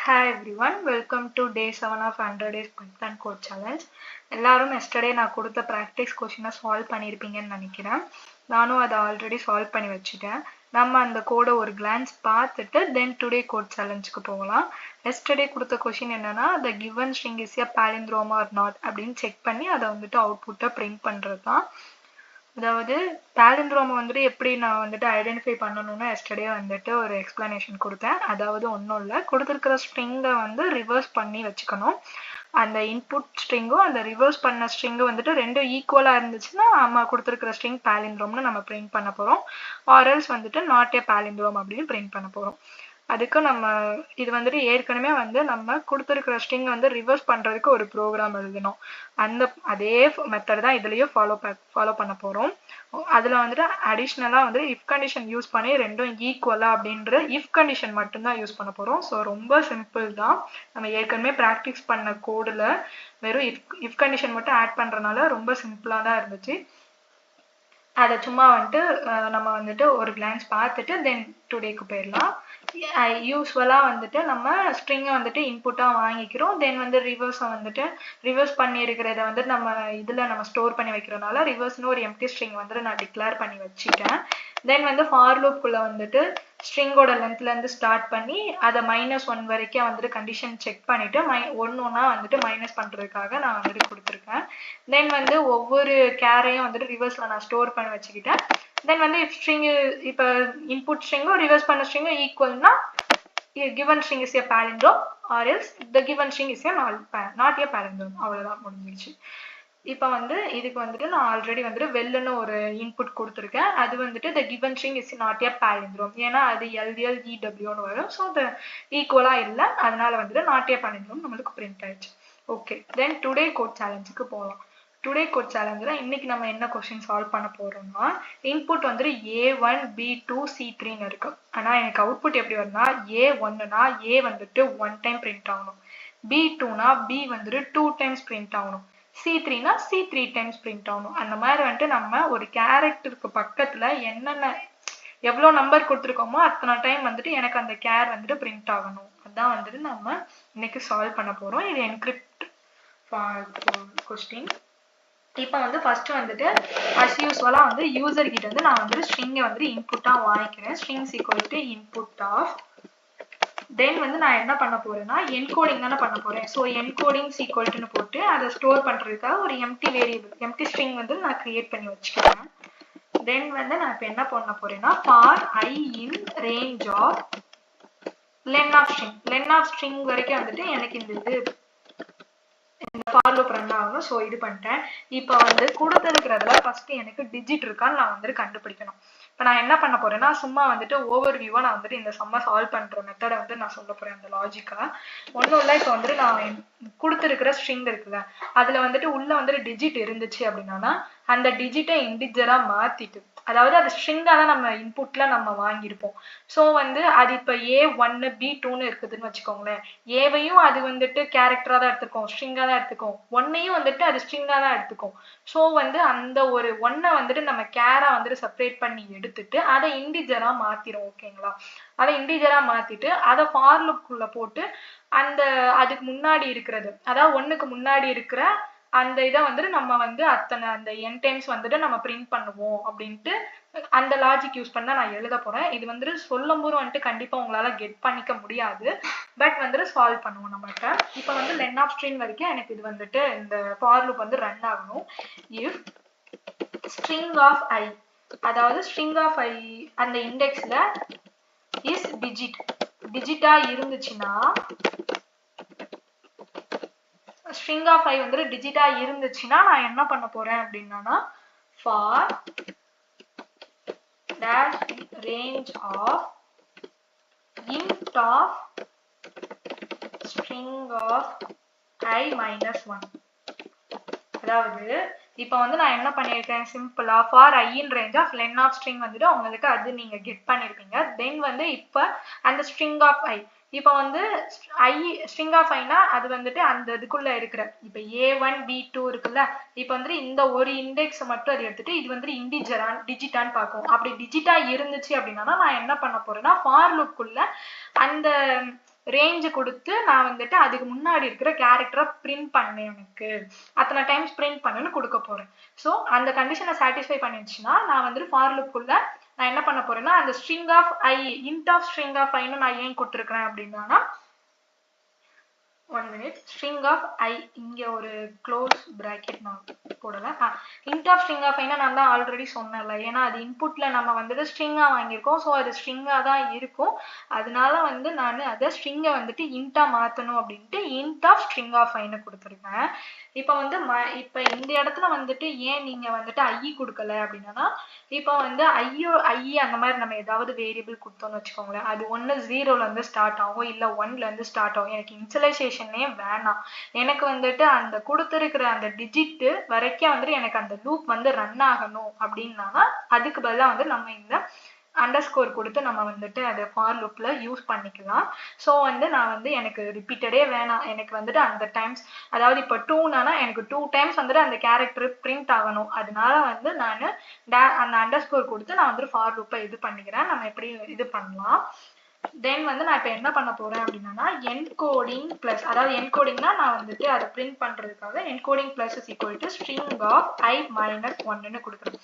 Hi everyone, welcome to day 7 of 100 days Python code challenge. எல்லாரும் yesterday நான் கொடுத்த practice question solve பண்ணியிருப்பீங்கன்னு நினைக்கிறேன். நானும் அதை ஆல்ரெடி சால்வ் பண்ணி வச்சுட்டேன். நம்ம அந்த கோடை ஒரு glance பார்த்துட்டு then today code challengeக்கு போகலாம். yesterday கொடுத்த கொஷின் என்னன்னா the given string is a palindrome or not அப்படின்னு செக் பண்ணி அதை வந்துட்டு அவுட்புட்டை பிரிண்ட் பண்ணுறது தான். அதாவது palindrome வந்துட்டு எப்படி நான் வந்துட்டு ஐடென்டிஃபை பண்ணணும்னு எஸ்டர்டே வந்துட்டு ஒரு எக்ஸ்பிளனேஷன் கொடுத்தேன். அதாவது ஒன்றும் இல்லை, கொடுத்துருக்கிற ஸ்ட்ரிங்கை வந்து ரிவர்ஸ் பண்ணி வச்சுக்கணும். அந்த இன்புட் ஸ்ட்ரிங்கும் அந்த ரிவர்ஸ் பண்ண ஸ்ட்ரிங்கு வந்துட்டு ரெண்டும் ஈக்குவலாக இருந்துச்சுன்னா நம்ம கொடுத்துருக்கிற ஸ்ட்ரிங் palindromeனு நம்ம பிரிண்ட் பண்ண போகிறோம். ஆர்எல்ஸ் வந்துட்டு நாட் ஏ palindrome அப்படின்னு பிரிண்ட் பண்ண போகிறோம். அதுக்கு நம்ம இது வந்துட்டு ஏற்கனவே வந்து நம்ம கொடுத்துருக்கிற ஸ்ட்ரிங் வந்து ரிவர்ஸ் பண்ணுறதுக்கு ஒரு ப்ரோக்ராம் எழுதணும். அதே மெத்தட் தான் இதுலேயும் ஃபாலோ பண்ண போகிறோம். அதில் வந்துட்டு அடிஷ்னலாக வந்து இஃப் கண்டிஷன் யூஸ் பண்ணி ரெண்டும் ஈக்குவலாக அப்படின்ற இஃப் கண்டிஷன் மட்டும்தான் யூஸ் பண்ண போகிறோம். ஸோ ரொம்ப சிம்பிள் தான். நம்ம ஏற்கனவே ப்ராக்டிஸ் பண்ண கோடில் வெறும் இஃப் கண்டிஷன் மட்டும் ஆட் பண்ணுறதுனால ரொம்ப சிம்பிளாக தான் இருந்துச்சு. அதை சும்மா வந்துட்டு நம்ம வந்துட்டு ஒரு கிளான்ஸ் பார்த்துட்டு தென் டுடேக்கு போயிடலாம். யூஸ்வலாக வந்துட்டு நம்ம ஸ்ட்ரிங்கை வந்துட்டு இன்புட்டாக வாங்கிக்கிறோம். தென் வந்து ரிவர்ஸ் பண்ணியிருக்கிறத வந்து நம்ம இதில் நம்ம ஸ்டோர் பண்ணி வைக்கிறதுனால ரிவர்ஸ்னு ஒரு எம்டி ஸ்ட்ரிங் வந்துட்டு நான் டிக்ளேர் பண்ணி வச்சுட்டேன். தென் வந்து ஃபார் லூப்புக்குள்ளே வந்துட்டு ஸ்ட்ரிங்கோட லென்த்லேருந்து ஸ்டார்ட் பண்ணி அதை -1 வரைக்கும் வந்துட்டு கண்டிஷன் செக் பண்ணிவிட்டு ஒன்றா வந்துட்டு மைனஸ் பண்ணுறதுக்காக நான் வந்துட்டு கொடுத்துருக்கேன். தென் வந்து ஒவ்வொரு கேரையும் வந்துட்டு ரிவர்ஸில் நான் ஸ்டோர் பண்ணி வச்சுக்கிட்டேன். தென் வந்து இப்போ இன்புட் ஸ்ட்ரிங்கும் ரிவர்ஸ் பண்ண ஸ்ட்ரிங்கும் ஈக்குவல்னா given string is a palindrome or else the given string is a not a palindrome. அவ்வளோதான், முடிஞ்சிருச்சு. இப்போ வந்து இதுக்கு வந்துட்டு நான் ஆல்ரெடி வந்துட்டு வெல்லுன்னு ஒரு இன்புட் கொடுத்துருக்கேன். அது வந்துட்டு the given string is not a palindrome, ஏன்னா அது LLEWன்னு வரும். ஸோ அது ஈக்குவலாக இல்லை, அதனால வந்துட்டு not a palindrome நம்மளுக்கு பிரிண்ட் ஆயிடுச்சு. ஓகே, தென் டுடே கோட் சேலஞ்சுக்கு போகலாம். டுடே கோட் சேலஞ்சில் இன்னைக்கு நம்ம என்ன கொஸ்டின் சால்வ் பண்ண போகிறோம்னா, இன்புட் வந்துட்டு A1 B2 C3ன்னு இருக்கு. ஆனால் எனக்கு அவுட்புட் எப்படி வரும்னா A1னா A வந்துட்டு 1 டைம் பிரிண்ட் ஆகணும், B2னா B வந்துட்டு 2 டைம்ஸ் பிரிண்ட் ஆகணும், C3னா C 3 டைம்ஸ் பிரிண்ட் ஆகணும். அந்த மாதிரி வந்துட்டு நம்ம ஒரு கேரக்டருக்கு பக்கத்தில் என்னென்ன எவ்வளோ நம்பர் கொடுத்துருக்கோமோ அத்தனை டைம் வந்துட்டு எனக்கு அந்த கேர் வந்துட்டு பிரிண்ட் ஆகணும். அதுதான் வந்துட்டு நம்ம இன்னைக்கு சால்வ் பண்ண போகிறோம். இது என்கிரிப்ட் கொஸ்டின். இப்போ வந்து ஃபர்ஸ்ட் வந்துட்டு அஸ் யூஸ்வலாக வந்து யூசர் கிட்ட வந்து நான் வந்துட்டு ஸ்ட்ரிங்கை வந்துட்டு இன்புட்டாக வாங்கிக்கிறேன். Strings equal to input of. Then வந்து நான் என்ன பண்ண போறேன்னா என்கோடிங் தானே பண்ண போறேன். ஸோ என்கோடிங் ஈக்குவல்ட்டுன்னு போட்டு அதை ஸ்டோர் பண்ணுறதுக்காக ஒரு எம்டி ஸ்ட்ரிங் வந்து நான் கிரியேட் பண்ணி வச்சுக்கிறேன். தென் வந்து நான் இப்போ என்ன பண்ண போறேன்னா for I in range of len of string வரைக்கும் வந்துட்டு எனக்கு இந்த ஃபார் லூப் ரன் ஆகணும். ஸோ இது பண்ணிட்டேன். இப்போ வந்து கொடுத்துருக்கிறதுல ஃபர்ஸ்ட் எனக்கு டிஜிட் இருக்கான்னு நான் வந்துட்டு கண்டுபிடிக்கணும். இப்போ நான் என்ன பண்ண போறேன்னா சும்மா வந்துட்டு ஓவர் வியூவா நான் வந்துட்டு இந்த சம்மை சால்வ் பண்ற மெத்தடை வந்து நான் சொல்ல போறேன். அந்த லாஜிக்கா ஒன்றும் இல்லை. இப்போ வந்துட்டு நான் கொடுத்துருக்கிற ஸ்ட்ரிங் இருக்குல்ல, அதுல வந்துட்டு உள்ள வந்துட்டு டிஜிட் இருந்துச்சு அப்படின்னா அந்த டிஜிட்டை இன்டிஜரா மாத்திட்டு, அதாவது அது ஸ்ட்ரிங்காக தான் நம்ம இன்புட்ல நம்ம வாங்கியிருப்போம். ஸோ வந்து அது இப்போ A1 B2ன்னு இருக்குதுன்னு வச்சுக்கோங்களேன். ஏவையும் அது வந்துட்டு கேரக்டரா தான் எடுத்துக்கும், ஸ்ட்ரிங்காக தான் எடுத்துக்கும். ஒன்னையும் வந்துட்டு அது ஸ்ட்ரிங்காக தான் எடுத்துக்கும். ஸோ வந்து அந்த ஒரு ஒன்னை வந்துட்டு நம்ம கேரா வந்துட்டு செப்பரேட் பண்ணி எடுத்துட்டு அதை இன்டிஜரா மாத்திரும். ஓகேங்களா? அதை இன்டிஜரா மாத்திட்டு அதை ஃபார் லூப்குள்ள போட்டு அதுக்கு முன்னாடி இருக்கிறது, அதாவது 1க்கு முன்னாடி இருக்கிற அந்த இதை வந்துட்டு நம்ம வந்து அந்த n டைம்ஸ் வந்துட்டு நம்ம பிரிண்ட் பண்ணுவோம் அப்படின்ட்டு அந்த லாஜிக் யூஸ் பண்ண நான் எழுத போறேன். இது வந்துட்டு சொல்லும் போது வந்துட்டு கண்டிப்பா உங்களால கெட் பண்ணிக்க முடியாது, பட் வந்துட்டு சால்வ் பண்ணுவோம் நம்மகிட்ட. இப்போ வந்து லென் ஆஃப் ஸ்ட்ரிங் வரைக்கும் எனக்கு இது வந்துட்டு இந்த ஃபார் லூப் வந்து ரன் ஆகணும். இஃப் ஸ்ட்ரிங் ஆஃப் ஐ, அதாவது ஸ்ட்ரிங் ஆஃப் ஐ அந்த இண்டெக்ஸ்ல இஸ் டிஜிட்டா இருந்துச்சுன்னா, ஸ்ட்ரிங் ஆஃப் ஐ வந்துட்டு டிஜிட்டா இருந்துச்சுன்னா நான் என்ன பண்ண போறேன் அப்படின்னா for dash range of int of string of I -1. அதாவது இப்போ வந்து நான் என்ன பண்ணியிருக்கேன், சிம்பிளா for I in range of len of string வந்துட்டு உங்களுக்கு அது நீங்க கெட் பண்ணிருப்பீங்க. தென் வந்து இப்போ அந்த ஸ்ட்ரிங் ஆஃப் ஐ, இப்போ வந்து ஸ்ட்ரிங் ஆஃப் ஐனா அது வந்துட்டு அந்த இதுக்குள்ள இருக்கிற இப்போ A1 B2 இருக்குல்ல, இப்போ வந்துட்டு இந்த ஒரு இண்டெக்ஸ் மட்டும் அது எடுத்துட்டு இது வந்துட்டு இன்டிஜரா டிஜிட்டான்னு பார்க்கும். அப்படி டிஜிட்டா இருந்துச்சு அப்படின்னா நான் என்ன பண்ண போறேன்னா ஃபார் லூப்குள்ள அந்த ரேஞ்ச் கொடுத்து நான் வந்துட்டு அதுக்கு முன்னாடி இருக்கிற கேரக்டரை பிரிண்ட் பண்ணேன், எனக்கு அத்தனை டைம்ஸ் பிரிண்ட் பண்ணுன்னு கொடுக்க போறேன். ஸோ அந்த கண்டிஷனை சாட்டிஸ்ஃபை பண்ணிடுச்சுன்னா நான் வந்துட்டு ஃபார் லூப்புக்குள்ள நான் என்ன பண்ண போறேன்னா அந்த string of I int of string of ஐன்னு நான் ஏன் கொடுத்துருக்கிறேன் அப்படின்னா 1 minute string of I இங்க ஒரு க்ளோஸ் பிராக்கெட் நான் போடல. int of string of I நான் தான் ஆல்ரெடி சொன்னேன்ல, ஏன்னா அது இன்புட்ல நம்ம வந்துட்டு ஸ்ட்ரிங்கா வாங்கியிருக்கோம். ஸோ அது ஸ்ட்ரிங்கா தான் இருக்கும். அதனால வந்து நான் அதை ஸ்ட்ரிங்கை வந்துட்டு இன்ட்டா மாற்றணும் அப்படின்ட்டு int of string of Iன்னு கொடுத்துருக்கேன். இப்போ வந்து இப்போ இந்த இடத்துல வந்துட்டு ஏன் நீங்க வந்துட்டு ஐ கொடுக்கல அப்படின்னா இப்போ வந்து ஐ அந்த மாதிரி நம்ம ஏதாவது வேரியபிள் கொடுத்தோம்னு வச்சுக்கோங்களேன், அது ஒன்று 0ல இருந்து ஸ்டார்ட் ஆகும், இல்லை 1ல இருந்து ஸ்டார்ட் ஆகும். எனக்கு இனிஷியலைசேஷனே வேணாம். எனக்கு வந்துட்டு அந்த கொடுத்துருக்கிற அந்த டிஜிட் வரைக்கும் வந்துட்டு எனக்கு அந்த லூப் வந்து ரன் ஆகணும் அப்படின்னா அதுக்கு பதிலாக வந்து நம்ம இந்த அண்டர்ஸ்கோர் கொடுத்து நம்ம வந்துட்டு அதை ஃபார் லூப்ல யூஸ் பண்ணிக்கலாம். ஸோ வந்து நான் வந்து எனக்கு ரிப்பீட்டடே வேணாம், எனக்கு வந்துட்டு அந்த டைம்ஸ், அதாவது இப்போ 2னா எனக்கு 2 டைம்ஸ் வந்துட்டு அந்த கேரக்டர் பிரிண்ட் ஆகணும். அதனால வந்து நான் அந்த அண்டர்ஸ்கோர் கொடுத்து நான் வந்துட்டு ஃபார் லூப்பை இது பண்ணிக்கிறேன். நம்ம எப்படி இது பண்ணலாம். தென் வந்து நான் இப்போ என்ன பண்ண போறேன் அப்படின்னா என்கோடிங் பிளஸ், அதாவது என்கோடிங்னா நான் வந்துட்டு அதை பிரிண்ட் பண்றதுக்காக encoding plus is equal to string of I minus 1ன்னு கொடுக்குறேன்.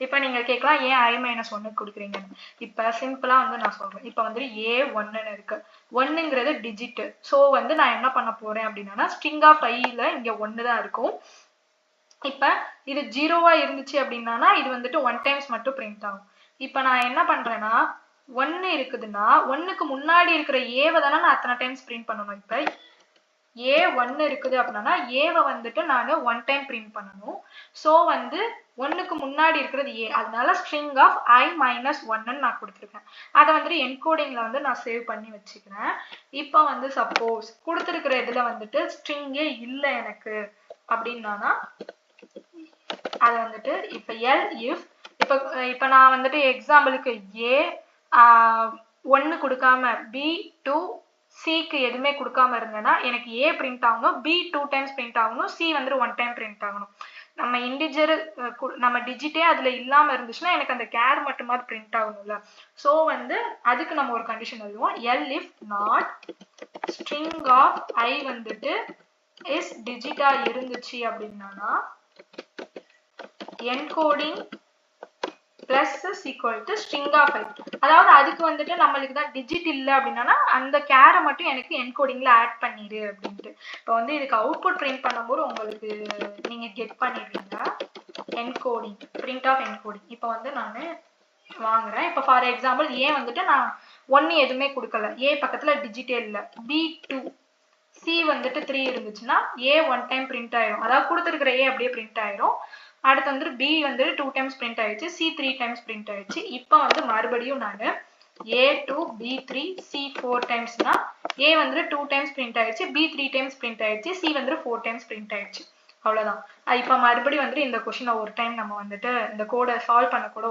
இப்போ நீங்க கேட்கலாம் ஏன் I மைனஸ் 1 கொடுக்குறீங்கன்னு. இப்போ சிம்பிளா வந்து நான் சொல்றேன். இப்போ வந்து A1ன்னு இருக்கு, 1ங்கிறது டிஜிட். ஸோ வந்து நான் என்ன பண்ண போறேன் அப்படின்னா ஸ்ட்ரிங் ஆஃப் Iல இங்க 1 தான் இருக்கும். இப்போ இது 0வா இருந்துச்சு அப்படின்னா இது வந்துட்டு 1 டைம்ஸ் மட்டும் பிரிண்ட் ஆகும். இப்போ நான் என்ன பண்றேன்னா 1 இருக்குதுன்னா 1க்கு முன்னாடி இருக்கிற ஏவை தானே நான் அத்தனை டைம்ஸ் பிரிண்ட் பண்ணணும். இப்போ A1 இருக்குது அப்படின்னா ஏவை வந்துட்டு நான் 1 டைம் பிரிண்ட் பண்ணணும். ஸோ வந்து 1க்கு முன்னாடி இருக்கிறது A, அதனால ஸ்ட்ரிங் ஆஃப் I மைனஸ் 1ன்னு நான் கொடுத்துருக்கேன். அதை வந்துட்டு என்கோடிங்ல வந்து நான் சேவ் பண்ணி வச்சுக்கிறேன். இப்போ வந்து சப்போஸ் கொடுத்துருக்கிற இதுல வந்துட்டு ஸ்ட்ரிங்கே இல்லை எனக்கு அப்படின்னா அதை வந்துட்டு இப்போ if இப்போ நான் வந்துட்டு எக்ஸாம்பிளுக்கு A1 கொடுக்காம B2 Cக்கு எதுவுமே கொடுக்காம இருந்தேன்னா எனக்கு A பிரிண்ட் ஆகணும், B 2 டைம்ஸ் பிரிண்ட் ஆகணும், C வந்துட்டு 1 டைம் பிரிண்ட் ஆகணும். நம்ம இன்டிஜர் நம்ம டிஜிட்டே அதுல இல்லாம இருந்துச்சுன்னா எனக்கு அந்த கேர் மட்டுமாவது பிரிண்ட் ஆகணும்ல. ஸோ வந்து அதுக்கு நம்ம ஒரு கண்டிஷன் எழுதுவோம், if not string of I வந்துட்டு is டிஜிட்டா இருந்துச்சு அப்படின்னா encoding plus is equal to string of I. அதாவது அதுக்கு வந்துட்டு நம்மளுக்கு தான் டிஜிட் இல்லை அப்படின்னா அந்த கேரை மட்டும் எனக்கு என்கோடிங்ல ஆட் பண்ணிடு அப்படின்ட்டு. இப்போ வந்து இதுக்கு அவுட்புட் பிரிண்ட் பண்ணும்போது உங்களுக்கு நீங்க கெட் பண்ணிடுவீங்க என்கோடிங், பிரிண்ட் ஆஃப் என்கோடிங். இப்போ வந்து நான் வாங்குறேன். இப்போ ஃபார் எக்ஸாம்பிள் ஏ வந்துட்டு நான் 1 எதுவுமே கொடுக்கல, ஏ பக்கத்துல டிஜிட்டே இல்லை, B2 C வந்துட்டு 3 இருந்துச்சுன்னா A 1 டைம் பிரிண்ட் ஆயிரும், அதாவது கொடுத்துருக்கிற A அப்படியே பிரிண்ட் ஆயிரும். அடுத்து வந்து B வந்து 2 டைம்ஸ் பிரிண்ட் ஆயிடுச்சு, C 3 டைம்ஸ் பிரிண்ட் ஆயிடுச்சு. இப்போ வந்து மறுபடியும் நான் A2 B3 C 4 டைம்ஸ்னா A வந்து 2 டைம்ஸ் பிரிண்ட் ஆயிடுச்சு, B 3 டைம்ஸ் பிரிண்ட் ஆயிடுச்சு, C வந்து 4 டைம்ஸ் பிரிண்ட் ஆயிடுச்சு. அவ்வளவுதான். இப்போ மறுபடியும் வந்து இந்த கொஸ்டினை ஒரு டைம் நம்ம வந்துட்டு இந்த கோடை சால்வ் பண்ண கூட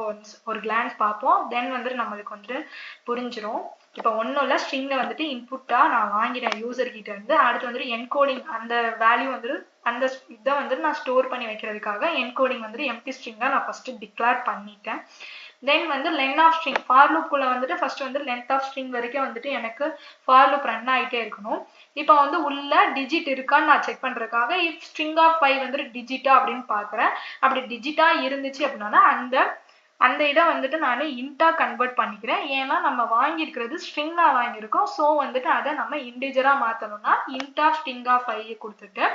ஒரு கிளான்ஸ் பார்ப்போம். தென் வந்துட்டு நம்மளுக்கு வந்துட்டு புரிஞ்சிடும். இப்போ ஒன்றும் இல்லை, ஸ்ட்ரிங்ல வந்துட்டு இன்புட்டா நான் வாங்கிறேன் யூசர் கிட்ட இருந்து. அடுத்து வந்துட்டு என்கோடிங் அந்த வேல்யூ வந்துட்டு அந்த இதை வந்துட்டு நான் ஸ்டோர் பண்ணி வைக்கிறதுக்காக என்கோடிங் வந்துட்டு எம்டி ஸ்ட்ரிங்கா நான் ஃபர்ஸ்ட் டிக்ளேர் பண்ணிட்டேன். தென் வந்து லென் ஆஃப் ஸ்ட்ரிங் ஃபார் லூப்புக்குள்ள வந்துட்டு ஃபர்ஸ்ட் வந்து லென்த் ஆஃப் ஸ்ட்ரிங் வரைக்கும் வந்துட்டு எனக்கு ஃபார் லூப் ரன் ஆகிட்டே இருக்கணும். இப்போ வந்து உள்ள டிஜிட் இருக்கான்னு நான் செக் பண்றதுக்காக இஃப் ஸ்ட்ரிங் ஆஃப் 5 வந்துட்டு டிஜிட்டா அப்படின்னு பாக்குறேன். அப்படி டிஜிட்டா இருந்துச்சு அப்படின்னா அந்த இதை வந்துட்டு நான் இன்டா கன்வெர்ட் பண்ணிக்கிறேன். ஏன்னா நம்ம வாங்கியிருக்கிறது ஸ்ட்ரிங்கா வாங்கியிருக்கோம். ஸோ வந்துட்டு அதை நம்ம இன்டிஜரா மாத்தணும்னா இன்டா ஸ்ட்ரிங் ஆஃப் 5 கொடுத்துட்டு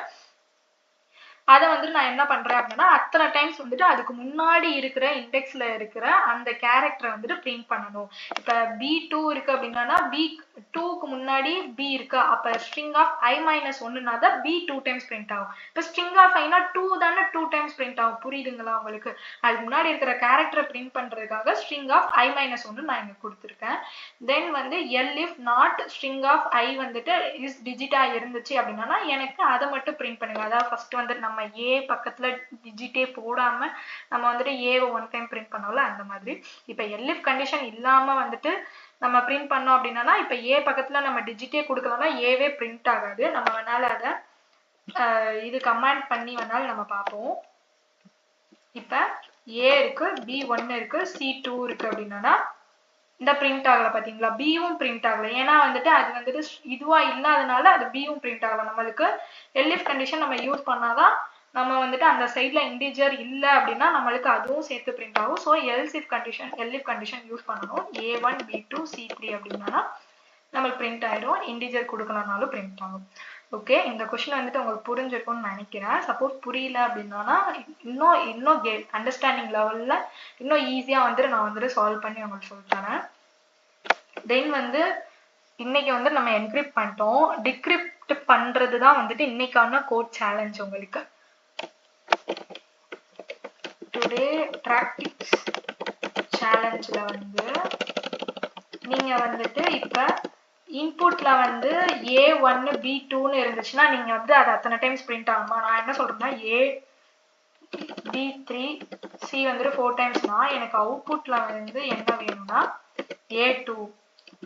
அதை வந்துட்டு நான் என்ன பண்றேன் அப்படின்னா அத்தனை டைம்ஸ் வந்துட்டு அதுக்கு முன்னாடி இருக்கிற இண்டெக்ஸ்ல இருக்கிற அந்த கேரக்டரை வந்துட்டு பிரிண்ட் பண்ணணும். இப்ப B2 இருக்கு அப்படின்னா B2க்கு முன்னாடி B இருக்கு, அப்ப ஸ்ட்ரிங் ஆஃப் I மைனஸ் 1னா தான் B 2 டைம்ஸ் பிரிண்ட் ஆகும். இப்ப ஸ்ட்ரிங் ஆஃப் Iனா 2 தானே 2 டைம்ஸ் பிரிண்ட் ஆகும். புரியுதுங்களா உங்களுக்கு? அதுக்கு முன்னாடி இருக்கிற கேரக்டரை பிரிண்ட் பண்றதுக்காக ஸ்ட்ரிங் ஆஃப் I மைனஸ் 1 நான் இங்க கொடுத்துருக்கேன். தென் வந்து if not string of I வந்துட்டு இஸ் டிஜிட்டா இருந்துச்சு அப்படின்னா எனக்கு அதை மட்டும் பிரிண்ட் பண்ணுங்க. அதாவது ஃபர்ஸ்ட் வந்துட்டு நம்ம ஏ பக்கத்துல டிஜிட்டே போடாம நம்ம வந்துட்டு ஏவை 1 டைம் பிரிண்ட் பண்ணோம்ல அந்த மாதிரி. இப்ப எல்இஃப் கண்டிஷன் இல்லாம வந்துட்டு நம்ம பிரிண்ட் பண்ணோம் அப்படின்னா இப்ப ஏ பக்கத்துல நம்ம டிஜிட்டே கொடுக்கலாம்னா ஏவே பிரிண்ட் ஆகாது. நம்ம வேணாலும் அதை இது கமாண்ட் பண்ணி வேணாலும் நம்ம பார்ப்போம். இப்ப ஏ இருக்கு, B1 இருக்கு, C2 இருக்கு அப்படின்னா இந்த பிரிண்ட் ஆகல பாத்தீங்களா, பியும் பிரிண்ட் ஆகல. ஏன்னா வந்துட்டு அது வந்துட்டு இதுவா இல்லாதனால அது பியும் பிரிண்ட் ஆகல. நம்மளுக்கு எல்இஃப் கண்டிஷன் நம்ம யூஸ் பண்ணாதான் நம்ம வந்துட்டு அந்த சைட்ல இன்டிஜர் இல்ல அப்படின்னா நம்மளுக்கு அதுவும் சேர்த்து பிரிண்ட் ஆகும். ஸோ எல்இஃப் கண்டிஷன் யூஸ் பண்ணணும். A1 B2 C3 அப்படின்னா நம்மளுக்கு பிரிண்ட் ஆயிடும். இன்டிஜர் கொடுக்கலனாலும் பிரிண்ட் ஆகும். ஓகே, இந்த கொஸ்டின் வந்துட்டு உங்களுக்கு புரிஞ்சிருக்கும்னு நினைக்கிறேன். சப்போஸ் புரியல அப்படின்னா இன்னும் அண்டர்ஸ்டாண்டிங் லெவல்ல இன்னும் ஈஸியா வந்துட்டு நான் வந்துட்டு சால்வ் பண்ணி உங்களுக்கு சொல்லித்தரேன். தென் வந்து இன்னைக்கு வந்து நம்ம என்கிரிப்ட் பண்ணிட்டோம். டிகிரிப்ட் பண்றது தான் வந்துட்டு இன்னைக்கான கோட் சேலஞ்ச் உங்களுக்கு. டுடே ப்ராக்டிஸ் சேலஞ்சில் வந்து நீங்க வந்துட்டு இப்ப இன்புட்ல வந்து A1 B2ன்னு இருந்துச்சுன்னா நீங்க வந்து அது அத்தனை டைம்ஸ் பிரிண்ட் ஆகுமா? நான் என்ன சொல்றேன்னா A B3 C வந்துட்டு 4 டைம்ஸ்னா எனக்கு அவுட்புட்ல வந்து என்ன வேணும்னா A2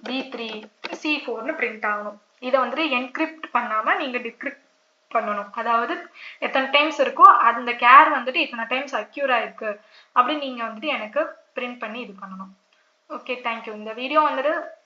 B3 C4ன்னு பிரிண்ட் ஆகணும். இதை வந்துட்டு என்கிரிப்ட் பண்ணாம நீங்க டிகிரிப்ட் பண்ணணும். அதாவது எத்தனை டைம்ஸ் இருக்கோ அந்த கேர் வந்துட்டு இத்தனை டைம்ஸ் அக்யூர் ஆயிருக்கு அப்படின்னு நீங்க வந்துட்டு எனக்கு பிரிண்ட் பண்ணி இது பண்ணணும். Okay, thank you. இந்த வீடியோ வந்துட்டு